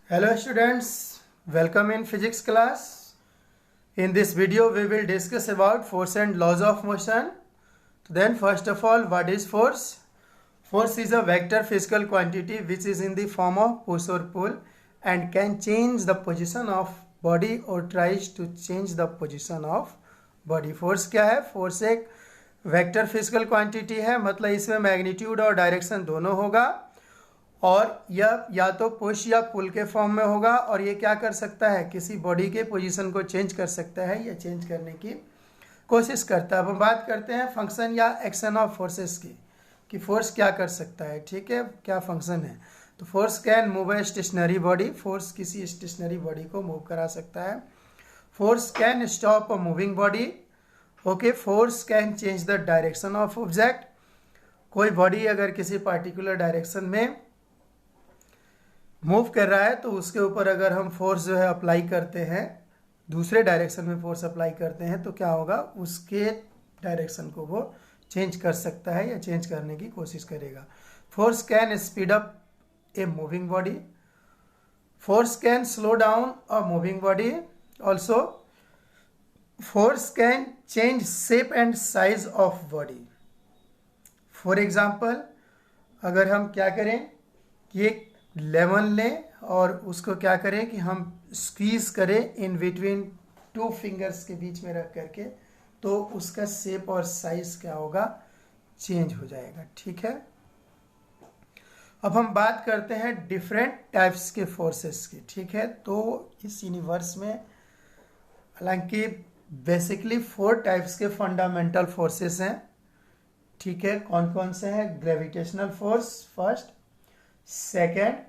Hello students, welcome in physics class. In this video we will discuss about force and laws of motion. Then first of all, what is force? Force is a vector physical quantity which is in the form of push or pull and can change the position of body or tries to change the position of body. Force क्या है? Force एक vector physical quantity है, मतलब इसमें magnitude और direction दोनों होगा और यह या तो पुश या पुल के फॉर्म में होगा और ये क्या कर सकता है, किसी बॉडी के पोजीशन को चेंज कर सकता है या चेंज करने की कोशिश करता है। अब हम बात करते हैं फंक्शन या एक्शन ऑफ फोर्सेस की, कि फोर्स क्या कर सकता है। ठीक है, क्या फंक्शन है। तो force can move a stationary body, force किसी स्टेशनरी बॉडी को मूव करा सकता है। Force can stop a moving body. Okay, force can change the direction of object. कोई बॉडी अगर किसी पार्टिकुलर डायरेक्शन में मूव कर रहा है तो उसके ऊपर अगर हम फोर्स जो है अप्लाई करते हैं, दूसरे डायरेक्शन में फोर्स अप्लाई करते हैं तो क्या होगा, उसके डायरेक्शन को वो चेंज कर सकता है या चेंज करने की कोशिश करेगा। Force can speed up A moving body. Force can slow down a moving body. Also force can change shape and size of body. For example, अगर हम क्या करें कि एक लेमन लें और उसको क्या करें कि हम स्क्वीज करें इन बिटवीन टू फिंगर्स के बीच में रख करके, तो उसका शेप और साइज क्या होगा, चेंज हो जाएगा। ठीक है, अब हम बात करते हैं डिफरेंट टाइप्स के फोर्सेस की। ठीक है, तो इस यूनिवर्स में हालांकि बेसिकली 4 टाइप्स के फंडामेंटल फोर्सेस हैं। ठीक है, कौन कौन से हैं? Gravitational force first, second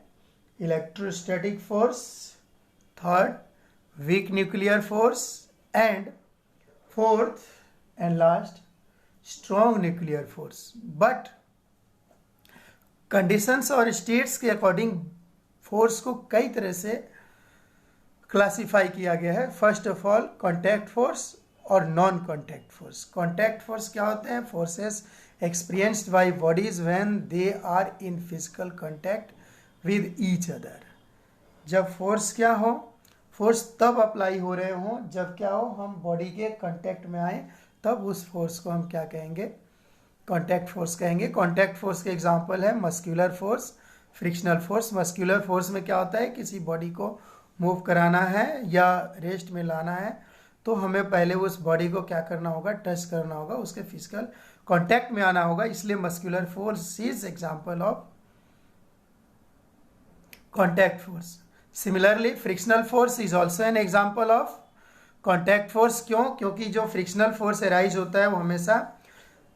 electrostatic force, third weak nuclear force and fourth and last strong nuclear force. But conditions और स्टेट्स के अकॉर्डिंग फोर्स को कई तरह से क्लासिफाई किया गया है। First of all contact force और non contact force. Contact force क्या होते हैं? Forces experienced by bodies when they are in physical contact with each other. जब फोर्स क्या हो, फोर्स तब अप्लाई हो रहे हो जब क्या हो, हम बॉडी के कांटेक्ट में आए, तब उस फोर्स को हम क्या कहेंगे, कांटेक्ट फोर्स कहेंगे। कांटेक्ट फोर्स के एग्जांपल है muscular force, frictional force. Muscular force में क्या होता है, किसी बॉडी को मूव कराना है या रेस्ट में लाना है तो हमें पहले उस बॉडी को क्या करना होगा, टच करना होगा, उसके फिजिकल कांटेक्ट में आना होगा, इसलिए muscular force is example of contact force. Similarly, frictional force is also an example of contact force. क्यों? क्योंकि जो फ्रिक्शनल फोर्स अराइज होता है वो हमेशा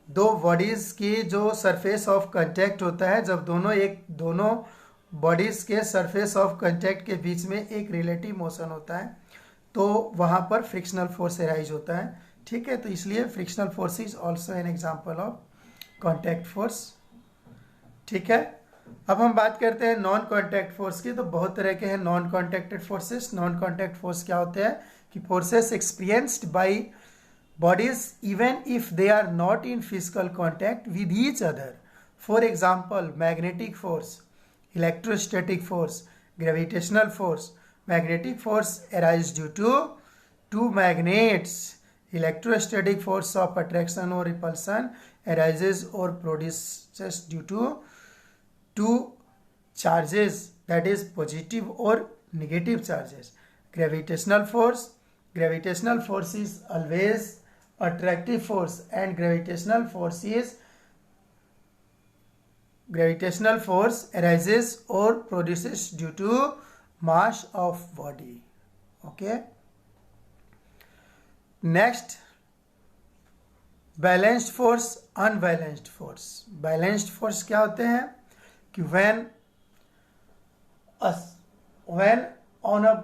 दो बॉडीज की जो सरफेस ऑफ कांटेक्ट होता है, जब दोनों बॉडीज के सरफेस ऑफ कांटेक्ट के बीच में एक रिलेटिव मोशन होता है तो वहां पर फ्रिक्शनल फोर्स अराइज होता है। ठीक है, तो इसलिए frictional force is also an example of contact force. ठीक है, अब हम बात करते हैं नॉन कॉन्टैक्ट फोर्स की। तो बहुत तरह के हैं non contacted forces. Non contact force क्या होते हैं कि forces experienced by bodies even if they are not in physical contact with each other. For example, magnetic force, electrostatic force, gravitational force. Magnetic force arise due to two magnets. Electrostatic force of attraction और repulsion arises or produces due to two charges, that is positive or negative charges. Gravitational force is always attractive force and gravitational force arises or produces due to mass of body. Okay, next balanced force, unbalanced force. Balanced force क्या होते हैं कि when on a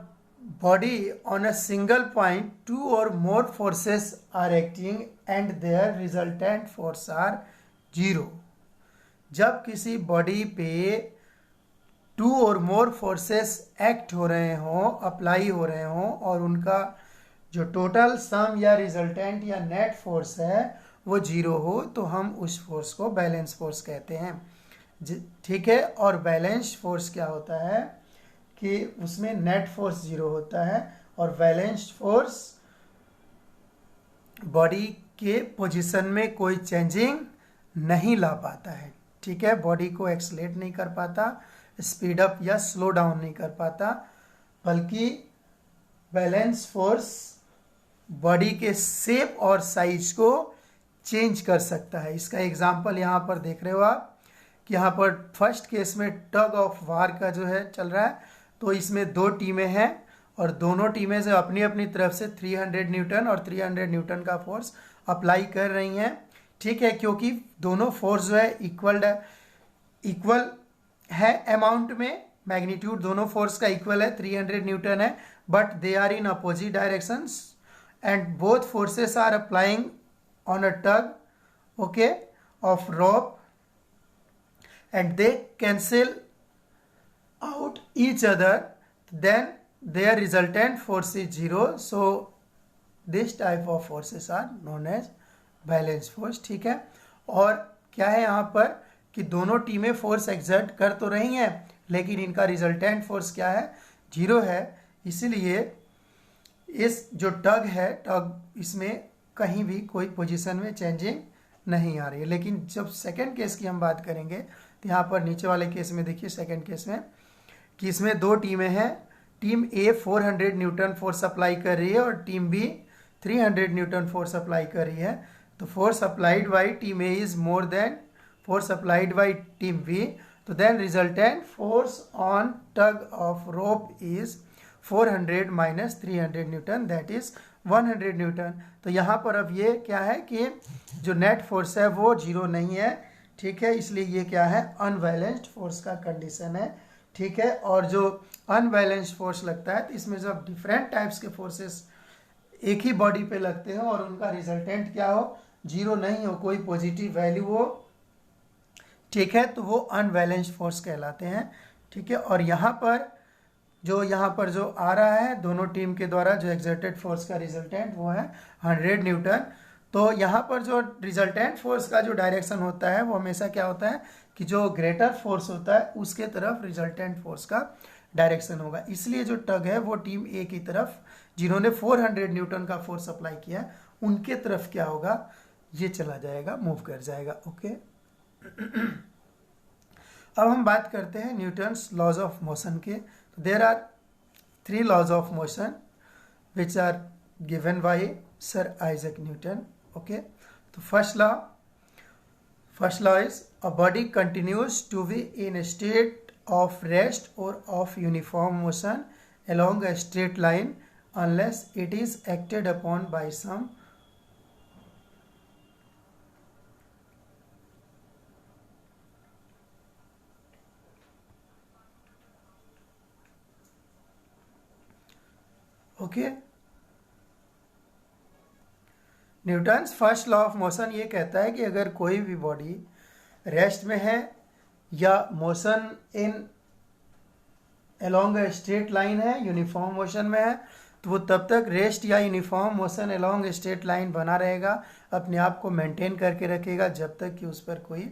body on a single point 2 or more forces are acting and their resultant force are 0। जब किसी body पे 2 और मोर forces act हो रहे हों, अप्लाई हो रहे हों और उनका जो टोटल सम या रिजल्टेंट या नेट फोर्स है वो 0 हो तो हम उस फोर्स को बैलेंस फोर्स कहते हैं। ठीक है, और बैलेंस फोर्स क्या होता है कि उसमें नेट फोर्स 0 होता है और बैलेंस्ड फोर्स बॉडी के पोजीशन में कोई चेंजिंग नहीं ला पाता है। ठीक है, बॉडी को एक्सलेट नहीं कर पाता, स्पीड अप या स्लो डाउन नहीं कर पाता, बल्कि बैलेंस फोर्स बॉडी के शेप और साइज को चेंज कर सकता है। इसका एग्जांपल यहाँ पर देख रहे हो आप कि यहाँ पर फर्स्ट केस में टग ऑफ वार का जो है चल रहा है, तो इसमें 2 टीमें हैं और दोनों टीमें से अपनी अपनी तरफ से 300 न्यूटन और 300 न्यूटन का फोर्स अप्लाई कर रही हैं। ठीक है, क्योंकि दोनों फोर्स जो है इक्वल है अमाउंट में, मैग्नीट्यूड दोनों फोर्स का इक्वल है, 300 न्यूटन है, but they are in opposite directions and both forces are applying on a tug, okay, of rope and they cancel out each other, then their resultant force is 0. So this type of forces are known as balance force. ठीक है, और क्या है यहाँ पर कि दोनों टीमें फोर्स एक्सर्ट कर तो रही हैं, लेकिन इनका रिजल्टेंट फोर्स क्या है, 0 है। इसलिए इस जो टग है, टग इसमें कहीं भी कोई पोजीशन में चेंजिंग नहीं आ रही है। लेकिन जब सेकेंड केस की हम बात करेंगे तो यहाँ पर नीचे वाले केस में देखिए, सेकेंड केस में कि इसमें 2 टीमें हैं, team A 400 newton force apply कर रही है और team B 300 newton force apply कर रही है। तो force applied by team A is more than force applied by team B, तो then resultant force on tug of rope is 400 minus 300 newton, that is 100 newton. तो यहाँ पर अब ये क्या है कि जो नेट फोर्स है वो 0 नहीं है। ठीक है, इसलिए ये क्या है, अनबैलेंस्ड फोर्स का कंडीशन है। ठीक है, और जो अनबैलेंस्ड फोर्स लगता है तो इसमें जब डिफरेंट टाइप्स के फोर्सेस एक ही बॉडी पे लगते हो और उनका रिजल्टेंट क्या हो, 0 नहीं हो, कोई पॉजिटिव वैल्यू हो, ठीक है, तो वो अनबैलेंस्ड फोर्स कहलाते हैं। ठीक है, और यहाँ पर जो आ रहा है दोनों टीम के द्वारा जो एक्सर्टेड फोर्स का रिजल्टेंट वो है 100 न्यूटन। तो यहाँ पर जो रिजल्टेंट फोर्स का जो डायरेक्शन होता है वो हमेशा क्या होता है कि जो ग्रेटर फोर्स होता है उसके तरफ रिजल्टेंट फोर्स का डायरेक्शन होगा। इसलिए जो टग है वो टीम ए की तरफ, जिन्होंने 400 न्यूटन का फोर्स अप्लाई किया है, उनके तरफ क्या होगा, ये चला जाएगा, मूव कर जाएगा। ओके, अब हम बात करते हैं न्यूटन्स लॉज ऑफ मोशन के। तो there are 3 laws of motion which are given by sir Isaac Newton. Okay, तो first law is a body continues to be in state of rest or of uniform motion along a straight line unless it is acted upon by some okay। Newton's first law of motion ये कहता है कि अगर कोई भी body rest में है या motion in along a straight line है, यूनिफॉर्म मोशन में है, तो वो तब तक रेस्ट या uniform motion along straight line बना रहेगा, अपने आप को मेंटेन करके रखेगा जब तक कि उस पर कोई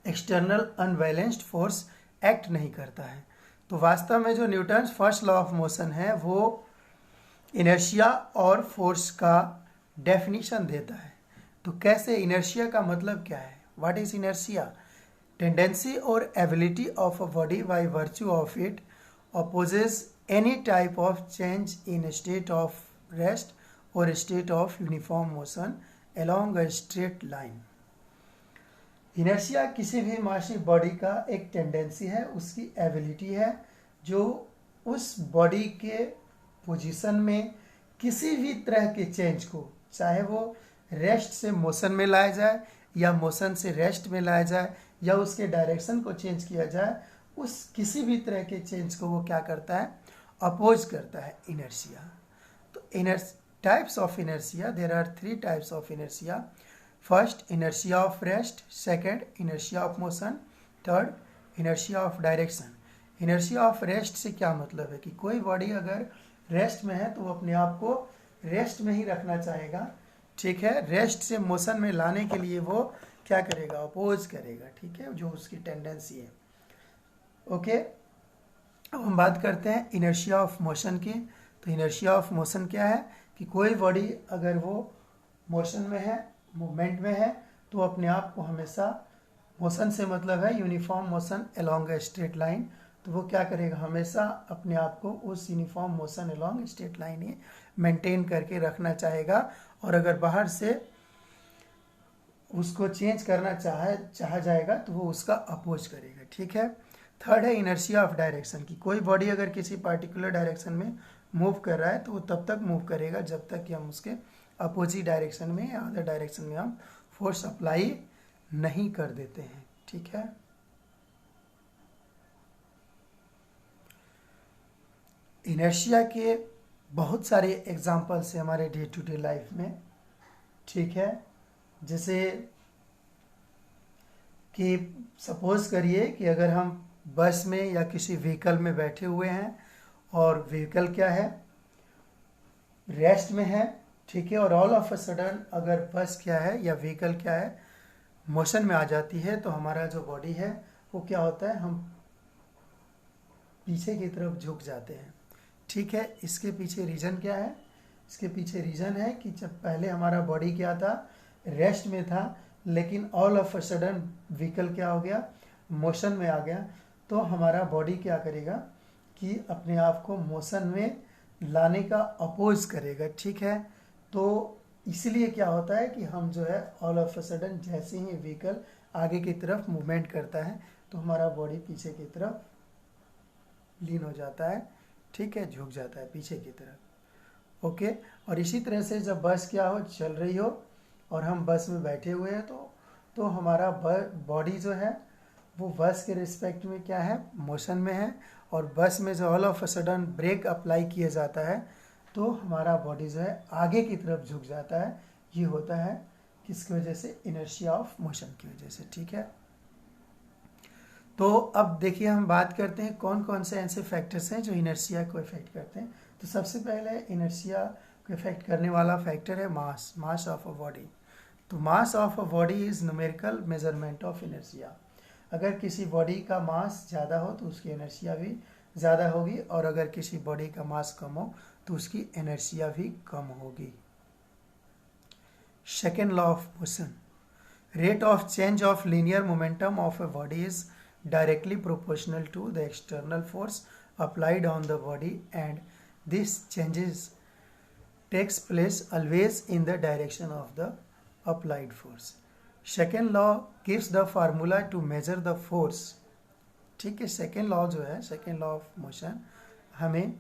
एक्सटर्नल अनबैलेंस्ड फोर्स एक्ट नहीं करता है। तो वास्तव में जो Newton's first law of motion है वो इनर्शिया और फोर्स का डेफिनेशन देता है। तो कैसे, इनर्शिया का मतलब क्या है, what is inertia? Tendency or ability of a body by virtue of it opposes any type of change in a state of rest or a state of uniform motion along a straight line। Inertia किसी भी मासिक body का एक tendency है, उसकी ability है जो उस बॉडी के पोजीशन में किसी भी तरह के चेंज को, चाहे वो रेस्ट से मोशन में लाया जाए या मोशन से रेस्ट में लाया जाए या उसके डायरेक्शन को चेंज किया जाए, उस किसी भी तरह के चेंज को वो क्या करता है, अपोज करता है, इनर्शिया। तो types of inertia, there are 3 types of inertia. First, inertia of rest, second, inertia of motion, third, inertia of direction. Inertia of rest से क्या मतलब है कि कोई बॉडी अगर रेस्ट में है तो वो अपने आप को रेस्ट में ही रखना चाहेगा। ठीक है, रेस्ट से मोशन में लाने के लिए वो क्या करेगा, अपोज करेगा। ठीक है, जो उसकी टेंडेंसी है। ओके, हम बात करते हैं इनर्शिया ऑफ मोशन की। तो इनर्शिया ऑफ मोशन क्या है कि कोई बॉडी अगर वो मोशन में है, मूवमेंट में है, तो अपने आप को हमेशा, मोशन से मतलब है uniform motion along a straight line, तो वो क्या करेगा, हमेशा अपने आप को उस uniform motion along straight line ही मेंटेन करके रखना चाहेगा। और अगर बाहर से उसको चेंज करना चाहा जाएगा तो वो उसका अपोज करेगा। ठीक है। थर्ड है इनर्शिया ऑफ डायरेक्शन की। कोई बॉडी अगर किसी पार्टिकुलर डायरेक्शन में मूव कर रहा है तो वो तब तक मूव करेगा जब तक कि हम उसके अपोजिट डायरेक्शन में या अदर डायरेक्शन में हम फोर्स अप्लाई नहीं कर देते हैं। ठीक है। इनर्शिया के बहुत सारे एग्जाम्पल्स हैं हमारे डे टू डे लाइफ में। ठीक है। जैसे कि सपोज करिए कि अगर हम बस में या किसी व्हीकल में बैठे हुए हैं और व्हीकल क्या है, रेस्ट में है। ठीक है। और ऑल ऑफ अ सडन अगर बस क्या है या व्हीकल क्या है, मोशन में आ जाती है, तो हमारा जो बॉडी है वो क्या होता है, हम पीछे की तरफ झुक जाते हैं। ठीक है। इसके पीछे रीज़न क्या है, इसके पीछे रीज़न है कि जब पहले हमारा बॉडी क्या था, रेस्ट में था, लेकिन all of a sudden vehicle क्या हो गया, मोशन में आ गया, तो हमारा बॉडी क्या करेगा कि अपने आप को मोशन में लाने का अपोज करेगा। ठीक है। तो इसलिए क्या होता है कि हम जो है ऑल ऑफ अ सडन जैसे ही व्हीकल आगे की तरफ मूवमेंट करता है तो हमारा बॉडी पीछे की तरफ लीन हो जाता है। ठीक है। झुक जाता है पीछे की तरफ। ओके। और इसी तरह से जब बस क्या हो, चल रही हो और हम बस में बैठे हुए हैं तो हमारा बॉडी जो है वो बस के रिस्पेक्ट में क्या है, मोशन में है। और बस में जो all of a sudden break apply किया जाता है तो हमारा बॉडी जो है आगे की तरफ झुक जाता है। ये होता है किसकी वजह से, इनर्शिया ऑफ मोशन की वजह से। ठीक है। तो अब देखिए हम बात करते हैं कौन कौन से ऐसे फैक्टर्स हैं जो इनर्शिया को इफेक्ट करते हैं। तो सबसे पहले इनर्शिया को इफेक्ट करने वाला फैक्टर है मास ऑफ अ बॉडी। तो mass of a body is numerical measurement of inertia. अगर किसी बॉडी का मास ज़्यादा हो तो उसकी इनर्शिया भी ज़्यादा होगी, और अगर किसी बॉडी का मास कम हो तो उसकी इनर्शिया भी कम होगी। Second law of motion, rate of change of linear momentum of a body is directly proportional to the external force applied on the body, and this changes takes place always in the direction of the applied force. Second law gives the formula to measure the force. ठीक है। Second law जो है, second law of motion हमें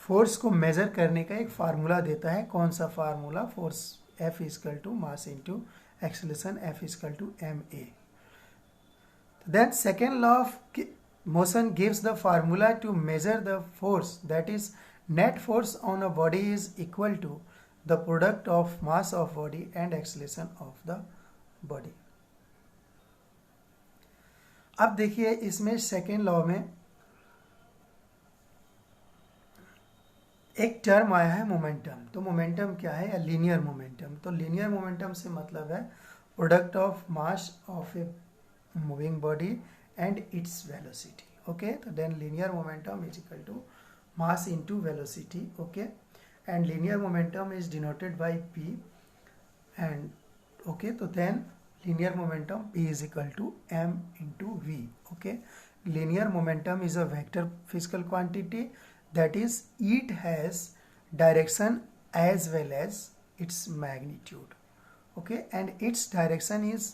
force को measure करने का एक formula देता है। कौन सा formula, force F is equal to mass into acceleration F is equal to ma. Then second law of motion gives the formula to measure the force, that is net force on a body is equal to the product of mass of body and acceleration of the body. अब देखिए इसमें second law में एक term आया है momentum. तो momentum क्या है, या लीनियर मोमेंटम। तो लीनियर मोमेंटम से मतलब है product of mass of a moving body and its velocity. Okay. तो then linear momentum is equal to mass into velocity. Okay. And linear momentum is denoted by p and okay. तो then linear momentum p is equal to m into v। Okay. Linear momentum is a vector physical quantity, that is it has direction as well as its magnitude. Okay. And its direction is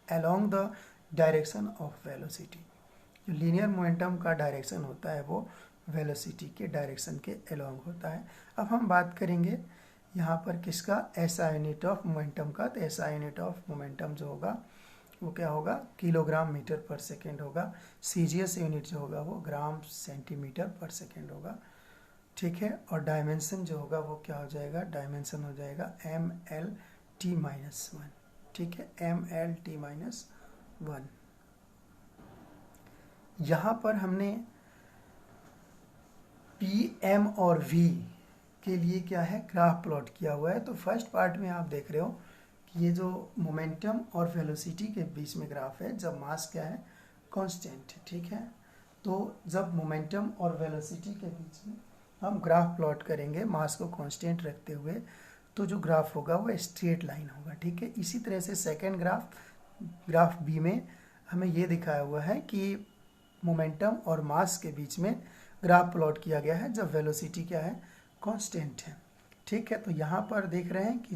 along the direction of velocity. जो linear momentum का direction होता है वो velocity के direction के along होता है। अब हम बात करेंगे यहाँ पर किसका, SI यूनिट ऑफ मोमेंटम का। तो SI यूनिट ऑफ मोमेंटम जो होगा वो क्या होगा, किलोग्राम मीटर पर सेकेंड होगा। CGS यूनिट जो होगा वो ग्राम सेंटीमीटर पर सेकेंड होगा। ठीक है। और डायमेंशन जो होगा वो क्या हो जाएगा, डायमेंशन हो जाएगा MLT-1। ठीक है। MLT-1। यहाँ पर हमने PM और V के लिए क्या है, ग्राफ प्लॉट किया हुआ है। तो फर्स्ट पार्ट में आप देख रहे हो कि ये जो मोमेंटम और वेलोसिटी के बीच में ग्राफ है, जब मास क्या है, कांस्टेंट है। ठीक है। तो जब मोमेंटम और वेलोसिटी के बीच में हम ग्राफ प्लॉट करेंगे मास को कांस्टेंट रखते हुए, तो जो ग्राफ होगा वो स्ट्रेट लाइन होगा, ठीक है। इसी तरह से सेकेंड ग्राफ बी में हमें ये दिखाया हुआ है कि मोमेंटम और मास के बीच में ग्राफ प्लॉट किया गया है जब वेलोसिटी क्या है, कांस्टेंट है, ठीक है। तो यहाँ पर देख रहे हैं कि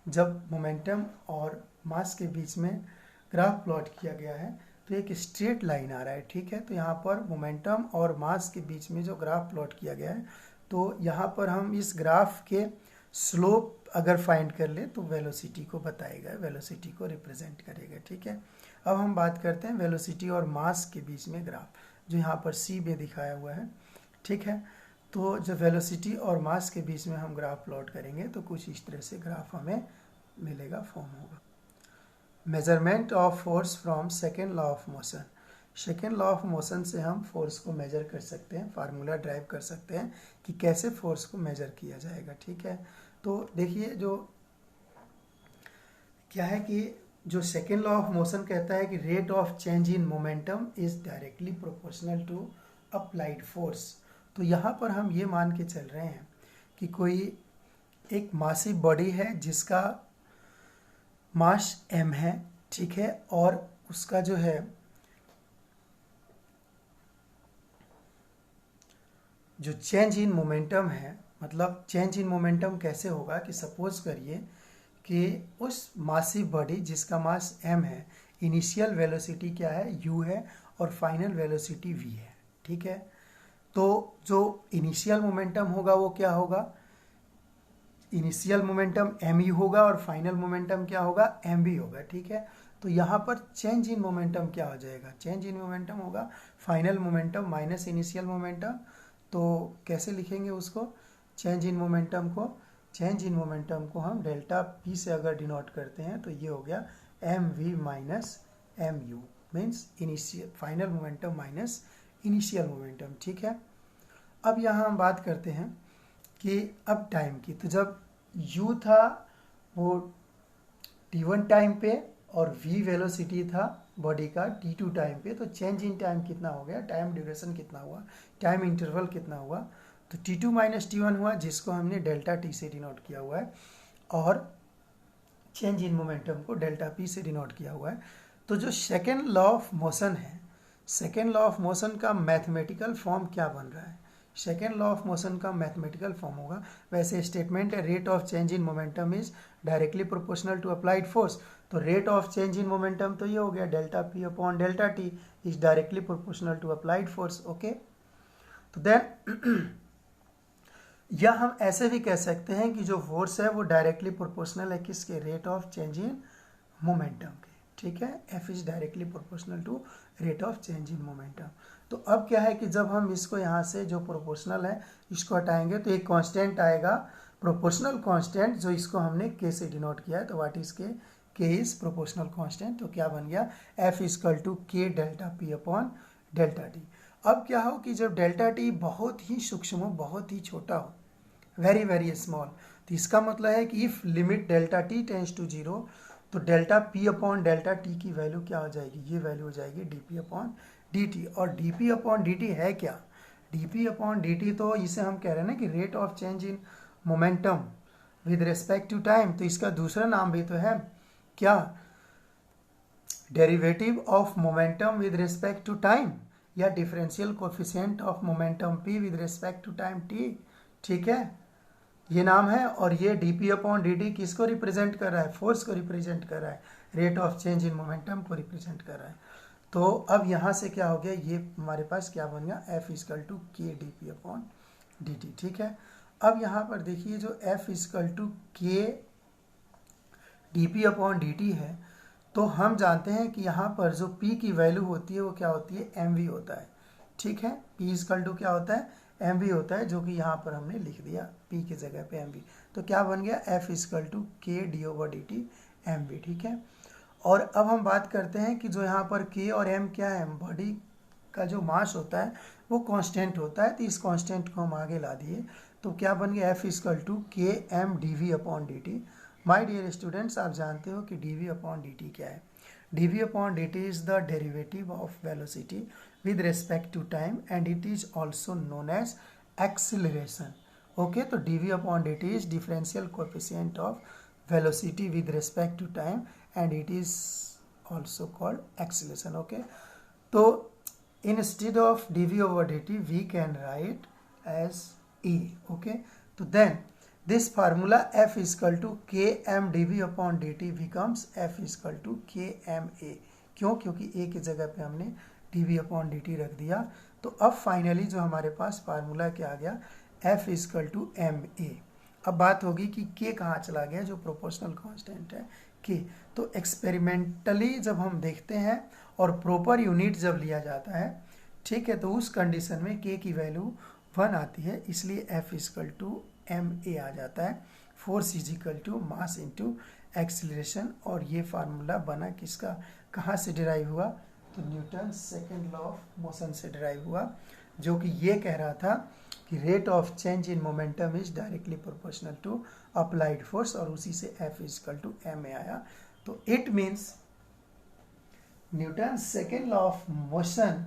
जब मोमेंटम और मास के बीच में ग्राफ प्लॉट किया गया है तो एक स्ट्रेट लाइन आ रहा है, ठीक है। तो यहाँ पर मोमेंटम और मास के बीच में जो ग्राफ प्लॉट किया गया है, तो यहाँ पर हम इस ग्राफ के स्लोप अगर फाइंड कर ले तो वेलोसिटी को बताएगा, वेलोसिटी को रिप्रेजेंट करेगा, ठीक है। अब हम बात करते हैं वेलोसिटी और मास के बीच में ग्राफ, जो यहाँ पर सी में दिखाया हुआ है, ठीक है। तो जब वेलोसिटी और मास के बीच में हम ग्राफ प्लॉट करेंगे तो कुछ इस तरह से ग्राफ हमें मिलेगा, फॉर्म होगा। Measurement of force from second law of motion. Second law of motion से हम फोर्स को मेजर कर सकते हैं, फार्मूला ड्राइव कर सकते हैं कि कैसे फोर्स को मेजर किया जाएगा, ठीक है। तो देखिए जो क्या है कि जो सेकेंड लॉ ऑफ मोशन कहता है कि rate of change in momentum is directly proportional to applied force. तो यहाँ पर हम ये मान के चल रहे हैं कि कोई एक मासिव बॉडी है जिसका मास m है, ठीक है, और उसका जो है जो चेंज इन मोमेंटम है, मतलब चेंज इन मोमेंटम कैसे होगा कि सपोज करिए कि उस मासिव बॉडी जिसका मास m है, इनिशियल वेलोसिटी क्या है, u है, और फाइनल वेलोसिटी v है, ठीक है। तो जो इनिशियल मोमेंटम होगा वो क्या होगा, इनिशियल मोमेंटम mu होगा और फाइनल मोमेंटम क्या होगा, mv होगा, ठीक है। तो यहाँ पर चेंज इन मोमेंटम क्या हो जाएगा, चेंज इन मोमेंटम होगा final momentum minus initial momentum. तो कैसे लिखेंगे उसको, चेंज इन मोमेंटम को हम डेल्टा p से अगर डिनोट करते हैं तो ये हो गया mv minus mu, means initial final momentum minus initial momentum, ठीक है। अब यहाँ हम बात करते हैं कि अब टाइम की, तो जब u था वो t1 टाइम पे और v वेलोसिटी था बॉडी का t2 टाइम पे, तो चेंज इन टाइम कितना हो गया, टाइम ड्यूरेशन कितना हुआ, टाइम इंटरवल कितना हुआ, तो t2 माइनस t1 हुआ, जिसको हमने डेल्टा t से डिनोट किया हुआ है, और चेंज इन मोमेंटम को डेल्टा p से डिनोट किया हुआ है। तो जो सेकेंड लॉ ऑफ मोशन है, सेकेंड लॉ ऑफ मोशन का मैथमेटिकल फॉर्म क्या बन रहा है, सेकेंड लॉ ऑफ मोशन का मैथमेटिकल फॉर्म होगा, वैसे स्टेटमेंट है rate of change in momentum is directly proportional to applied force. तो rate of change in momentum तो ये हो गया delta p upon delta t is directly proportional to applied force, okay. तो then या हम ऐसे भी कह सकते हैं कि जो फोर्स है वो डायरेक्टली प्रोपोर्शनल है किसके, rate of change in momentum के, ठीक है। F is directly proportional to rate of change in momentum. तो अब क्या है कि जब हम इसको यहाँ से जो प्रोपोर्शनल है इसको हटाएंगे तो एक कांस्टेंट आएगा, प्रोपोर्शनल कांस्टेंट, जो इसको हमने k से डिनोट किया है। तो what is k is proportional constant. तो क्या बन गया, F is equal to k delta p upon delta t। अब क्या हो कि जब डेल्टा t बहुत ही सूक्ष्म हो, बहुत ही छोटा हो, वेरी वेरी स्मॉल, तो इसका मतलब है कि if limit delta t tends to 0, तो delta p upon delta t की वैल्यू क्या हो जाएगी, ये वैल्यू हो जाएगी dp अपॉन dt। और dp अपॉन dt है क्या, dp अपॉन dt तो इसे हम कह रहे हैं ना कि rate of change in momentum with respect to time. तो इसका दूसरा नाम भी तो है क्या, derivative of momentum with respect to time, या differential coefficient of momentum p with respect to time t, ठीक है, ये नाम है। और ये dp अपॉन dt किसको रिप्रेजेंट कर रहा है, फोर्स को रिप्रेजेंट कर रहा है, rate of change in momentum को रिप्रेजेंट कर रहा है। तो अब यहाँ से क्या हो गया, ये हमारे पास क्या बन गया, F is equal to k dp upon dt, ठीक है। अब यहाँ पर देखिए जो F is equal to k dp upon dt है, तो हम जानते हैं कि यहाँ पर जो p की वैल्यू होती है वो क्या होती है, mv होता है, ठीक है। p इजकल टू क्या होता है, mv होता है, जो कि यहाँ पर हमने लिख दिया p की जगह पे mv। तो क्या बन गया, F is equal to k d over dt mv, ठीक है। और अब हम बात करते हैं कि जो यहाँ पर k और m क्या है, बॉडी का जो मास होता है वो कांस्टेंट होता है, तो इस कांस्टेंट को हम आगे ला दिए, तो क्या बन गया, F is equal to k m dv upon dt। My dear students, आप जानते हो कि dv अपॉन dt क्या है, dv upon dt is the derivative of velocity with respect to time and it is also known as acceleration. Okay, तो dv upon dt is differential coefficient of velocity with respect to time and it is also called acceleration. Okay, तो instead of dv over dt we can write as e. Okay, तो then this formula f is equal to km dv upon dt becomes f is equal to kma. क्यों? क्योंकि a की जगह पे हमने dv upon dt रख दिया। तो अब फाइनली जो हमारे पास फार्मूला क्या आ गया, f is equal to ma। अब बात होगी कि k कहाँ चला गया, जो प्रोपोर्शनल कांस्टेंट है k। तो एक्सपेरिमेंटली जब हम देखते हैं और प्रॉपर यूनिट जब लिया जाता है, ठीक है, तो उस कंडीशन में k की वैल्यू 1 आती है, इसलिए f is equal to ma आ जाता है। Force is equal to mass into acceleration. और ये फार्मूला बना किसका, कहाँ से डिराइव हुआ, तो Newton second law of motion से डिराइव हुआ, जो कि ये कह रहा था कि rate of change in momentum is directly proportional to applied force, और उसी से f is equal to ma आया। तो it means Newton second law of motion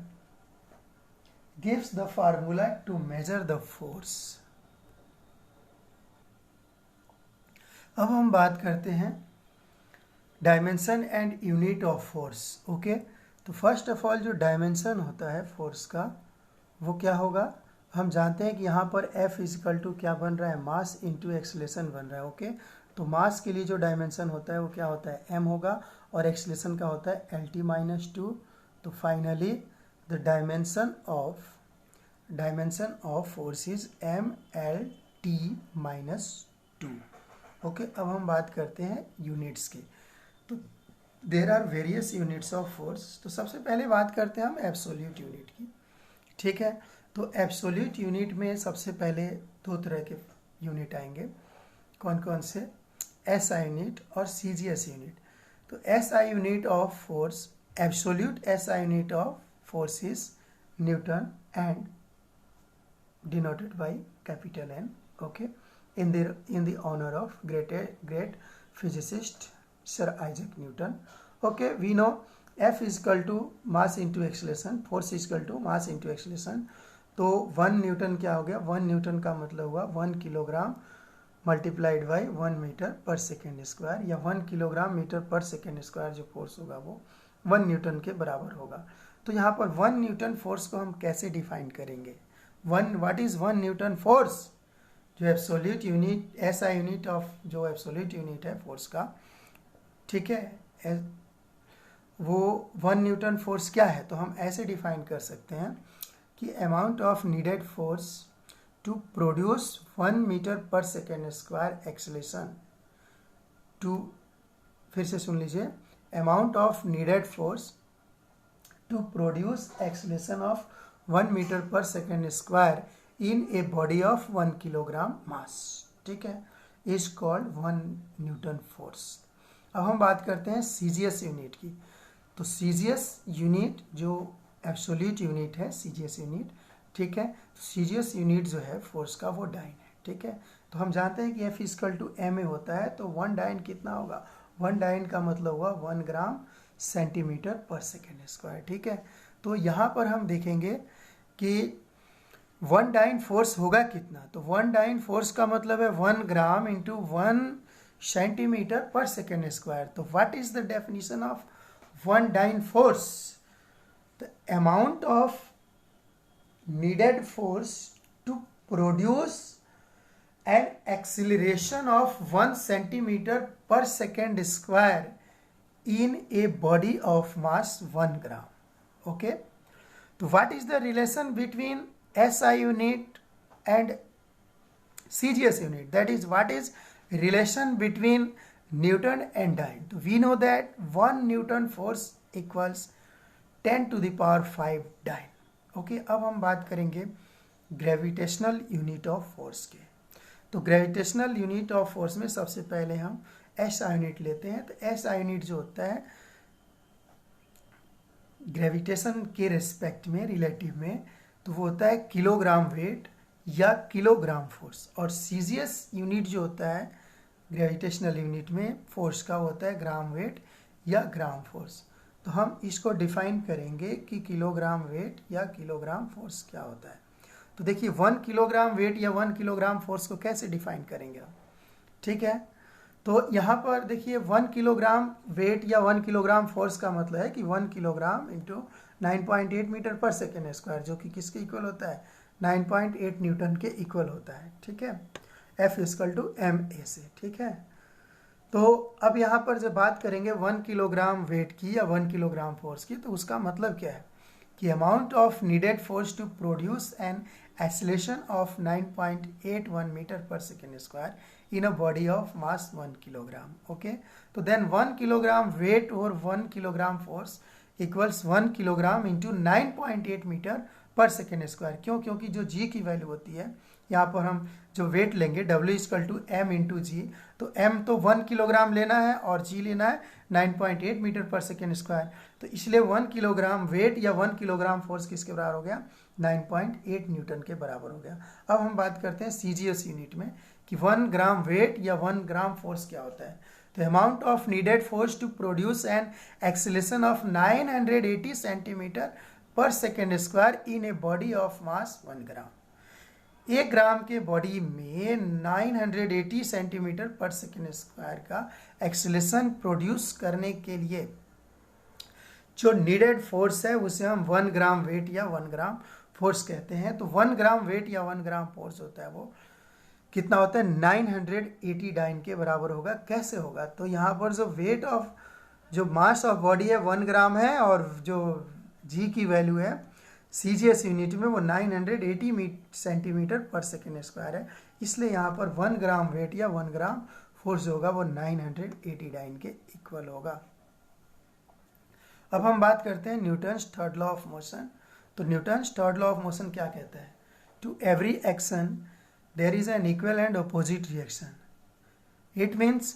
gives the formula to measure the force। अब हम बात करते हैं dimension and unit of force. Okay, तो फर्स्ट ऑफ ऑल जो डायमेंशन होता है फोर्स का वो क्या होगा, हम जानते हैं कि यहाँ पर F इजिकल टू क्या बन रहा है, मास इंटू एक्सीलरेशन बन रहा है। ओके, तो मास के लिए जो डायमेंशन होता है वो क्या होता है, m होगा, और एक्सीलरेशन का होता है LT-2। तो finally the dimension of force is MLT-2। Okay, अब हम बात करते हैं यूनिट्स की। तो there are various units of force. तो सबसे पहले बात करते हैं हम एब्सोल्यूट यूनिट की, ठीक है। तो एब्सोल्यूट यूनिट में सबसे पहले दो तरह के यूनिट आएंगे, कौन कौन से, SI यूनिट और CGS यूनिट। तो SI unit of force, absolute SI unit of force is Newton and denoted by capital N, okay, in the honor of great physicist Sir Isaac Newton। Okay, we know F is equal to mass into acceleration, force is equal to mass into acceleration। तो 1 Newton क्या हो गया, 1 Newton का मतलब हुआ 1 kilogram multiplied by 1 metre per second square, या 1 kilogram metre per second square जो force होगा वो 1 न्यूटन के बराबर होगा। तो यहाँ पर 1 न्यूटन फोर्स को हम कैसे डिफाइन करेंगे, व्हाट इज 1 न्यूटन फोर्स, जो absolute unit SI unit of, जो एब्सोल्यूट यूनिट है फोर्स का, ठीक है, वो 1 न्यूटन फोर्स क्या है, तो हम ऐसे डिफाइन कर सकते हैं कि amount of needed force to produce 1 metre per second square acceleration to, फिर से सुन लीजिए, amount of needed force to produce acceleration of 1 metre per second square in a body of 1 kilogram mass, ठीक है, इज कॉल्ड 1 न्यूटन फोर्स। अब हम बात करते हैं CGS यूनिट की। तो CGS यूनिट जो एब्सोल्यूट यूनिट है, CGS यूनिट, ठीक है, CGS यूनिट जो है फोर्स का वो डाइन है, ठीक है। तो हम जानते हैं कि F इक्वल टू ma होता है, तो 1 डाइन कितना होगा, 1 डाइन का मतलब हुआ 1 gram centimetre per second square, ठीक है। तो यहाँ पर हम देखेंगे कि 1 डाइन फोर्स होगा कितना, तो 1 डाइन फोर्स का मतलब है 1 gram into 1 centimetre per second square. तो what is the definition of 1 dyne force, the amount of needed force to produce an acceleration of 1 centimetre per second square in a body of mass 1 gram. Okay, तो what is the relation between SI unit and CGS unit, that is what is relation between Newton and dyne। तो we know that 1 Newton force equals 10 to the power 5 dyne। Okay, अब हम बात करेंगे gravitational unit of force के। तो gravitational unit of force में सबसे पहले हम SI यूनिट लेते हैं। तो SI यूनिट जो होता है ग्रेविटेशन के रेस्पेक्ट में, रिलेटिव में, तो वो होता है किलोग्राम वेट या किलोग्राम फोर्स। और CGS यूनिट जो होता है ग्रेविटेशनल यूनिट में फोर्स का होता है ग्राम वेट या ग्राम फोर्स। तो हम इसको डिफाइन करेंगे कि किलोग्राम वेट या किलोग्राम फोर्स क्या होता है। तो देखिए 1 किलोग्राम वेट या 1 किलोग्राम फोर्स को कैसे डिफाइन करेंगे हम, ठीक है। तो यहाँ पर देखिए 1 किलोग्राम वेट या 1 किलोग्राम फोर्स का मतलब है कि 1 kilogram into 9.8 metre per second square, जो कि किसके इक्वल होता है, 9.8 न्यूटन के इक्वल होता है, ठीक है। F इक्वल टू ma से, ठीक है। तो अब यहाँ पर जब बात करेंगे 1 किलोग्राम वेट की या 1 किलोग्राम फोर्स की, तो उसका मतलब क्या है कि amount of needed force to produce an acceleration of 9.81 metre per second square in a body of mass 1 kilogram, okay. तो देन 1 किलोग्राम वेट और 1 kilogram force equals 1 kilogram into 9.8 metre per second square. क्यों? क्योंकि जो जी की value होती है, यहाँ पर हम जो वेट लेंगे W equal to m into g, तो m तो 1 किलोग्राम लेना है और g लेना है 9.8 मीटर पर सेकेंड स्क्वायर। तो इसलिए 1 किलोग्राम वेट या 1 किलोग्राम फोर्स किसके बराबर हो गया, 9.8 न्यूटन के बराबर हो गया। अब हम बात करते हैं CGS यूनिट में कि 1 ग्राम वेट या 1 ग्राम फोर्स क्या होता है। तो amount of needed force to produce an acceleration of 980 centimetre per second square in a body of mass 1 gram. 1 gram के बॉडी में 980 सेंटीमीटर पर सेकेंड स्क्वायर का एक्सेलरेशन प्रोड्यूस करने के लिए जो नीडेड फोर्स है उसे हम 1 ग्राम वेट या 1 ग्राम फोर्स कहते हैं। तो 1 ग्राम वेट या 1 ग्राम फोर्स होता है वो कितना होता है, 980 डाइन के बराबर होगा। कैसे होगा, तो यहाँ पर जो वेट ऑफ जो मास ऑफ बॉडी है 1 ग्राम है और जो जी की वैल्यू है CGS यूनिट में वो 980 सेंटीमीटर पर सेकेंड स्क्वायर है। इसलिए यहाँ पर 1 ग्राम वेट या 1 ग्राम फोर्स होगा वो 980 डाइन के इक्वल होगा। अब हम बात करते हैं Newton's third law of motion. तो Newton's third law of motion क्या कहता है, to every action there is an equal and opposite reaction. It means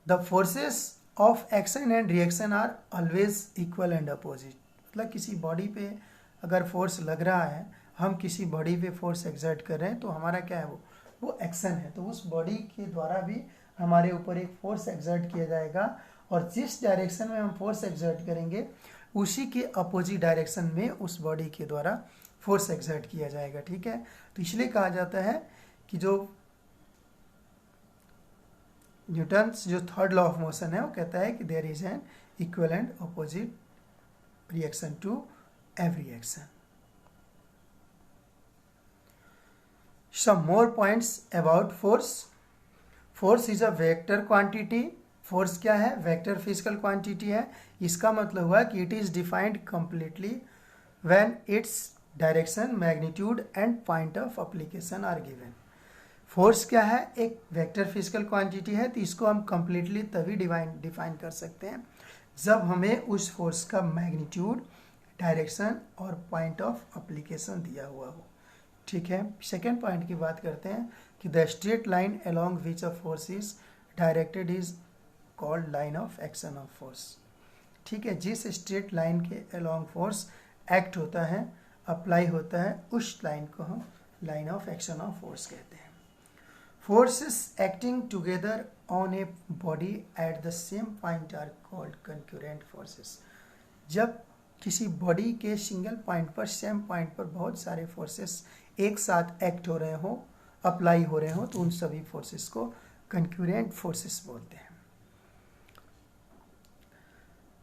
the forces of action and reaction are always equal and opposite. मतलब किसी body पे अगर force लग रहा है, हम किसी बॉडी पे फोर्स एक्सर्ट कर रहे हैं, तो हमारा क्या है वो एक्शन है। तो उस बॉडी के द्वारा भी हमारे ऊपर एक फोर्स एक्सर्ट किया जाएगा और जिस डायरेक्शन में हम फोर्स एक्सर्ट करेंगे उसी के अपोजिट डायरेक्शन में उस बॉडी के द्वारा फोर्स एक्सर्ट किया जाएगा, ठीक है। तो इसलिए कहा जाता है कि जो न्यूटन्स जो थर्ड लॉ ऑफ मोशन है वो कहता है कि there is an equal and opposite reaction to every action. Some more points about force. Force is a vector quantity. Force क्या है, वेक्टर फिजिकल क्वांटिटी है। इसका मतलब हुआ कि it is defined completely when its direction, magnitude and point of application are given. Force क्या है, एक वेक्टर फिजिकल क्वांटिटी है। तो इसको हम कंप्लीटली तभी डिफाइन कर सकते हैं जब हमें उस फोर्स का मैग्नीट्यूड, डायरेक्शन और पॉइंट ऑफ एप्लीकेशन दिया हुआ हो, ठीक है। सेकेंड पॉइंट की बात करते हैं कि the straight line along which a force is directed is called line of action of force, ठीक है। जिस स्ट्रेट लाइन के अलोंग फोर्स एक्ट होता है, अप्लाई होता है, उस लाइन को हम line of action of force कहते हैं। Forces acting together on a body at the same point are called concurrent forces. जब किसी बॉडी के सिंगल पॉइंट पर, सेम पॉइंट पर बहुत सारे फोर्सेस एक साथ एक्ट हो रहे हो, अप्लाई हो रहे हो, तो उन सभी फोर्सेस को कंक्यूरेंट फोर्सेस बोलते हैं।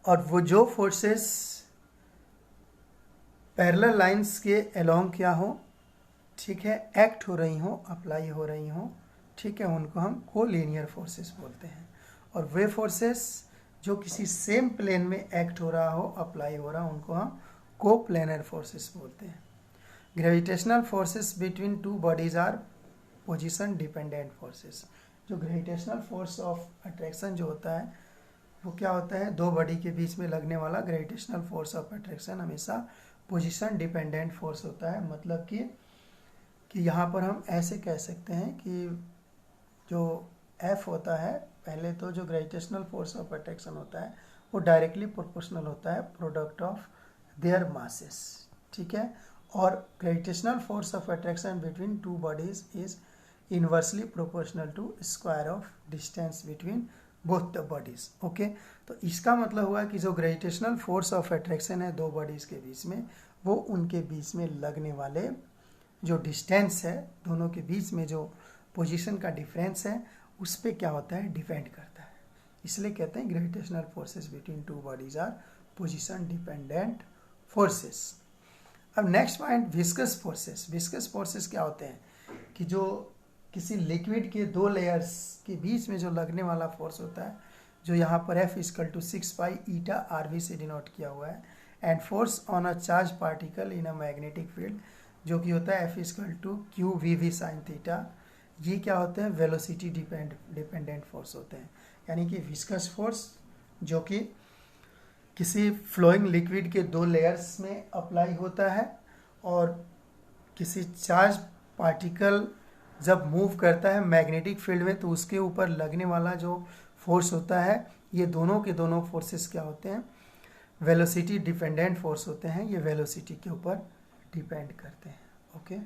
और वो जो फोर्सेस पैरेलल लाइंस के अलोंग क्या हो, ठीक है, एक्ट हो रही हो, अप्लाई हो रही हो, ठीक है, उनको हम कोलिनियर फोर्सेस बोलते हैं। और वे फोर्सेस जो किसी सेम प्लेन में एक्ट हो रहा हो, अप्लाई हो रहा हो, उनको हम कोप्लेनर फोर्सेस बोलते हैं। Gravitational forces between two bodies are position dependent forces. जो ग्रेविटेशनल फोर्स ऑफ अट्रैक्शन जो होता है वो क्या होता है, दो बॉडी के बीच में लगने वाला ग्रेविटेशनल फोर्स ऑफ अट्रैक्शन हमेशा पोजीशन डिपेंडेंट फोर्स होता है। मतलब कि यहाँ पर हम ऐसे कह सकते हैं कि जो F होता है, पहले तो जो ग्रेविटेशनल फोर्स ऑफ अट्रैक्शन होता है वो डायरेक्टली प्रोपोर्शनल होता है प्रोडक्ट ऑफ देयर मासेस, ठीक है। और gravitational force of attraction between two bodies is inversely proportional to square of distance between both the bodies. Okay, तो इसका मतलब हुआ कि जो ग्रेविटेशनल फोर्स ऑफ अट्रैक्शन है दो बॉडीज के बीच में, वो उनके बीच में लगने वाले जो डिस्टेंस है, दोनों के बीच में जो पोजीशन का डिफरेंस है, उस पर क्या होता है, डिपेंड करता है। इसलिए कहते हैं gravitational forces between two bodies are position dependent forces. अब next point, viscous forces. Viscous forces क्या होते हैं कि जो किसी लिक्विड के दो लेयर्स के बीच में जो लगने वाला फोर्स होता है, जो यहाँ पर F = 6 पाई ईटा RV से डिनोट किया हुआ है, and force on a charge particle in a magnetic field, जो कि होता है F = QVV sin थीटा। ये क्या होते हैं, वेलोसिटी डिपेंडेंट फोर्स होते हैं। यानी कि विस्कस फोर्स जो कि किसी फ्लोइंग लिक्विड के दो लेयर्स में अप्लाई होता है, और किसी चार्ज पार्टिकल जब मूव करता है मैग्नेटिक फील्ड में तो उसके ऊपर लगने वाला जो फोर्स होता है, ये दोनों के दोनों फोर्सेस क्या होते हैं, वेलोसिटी डिपेंडेंट फोर्स होते हैं। ये वेलोसिटी के ऊपर डिपेंड करते हैं। ओके।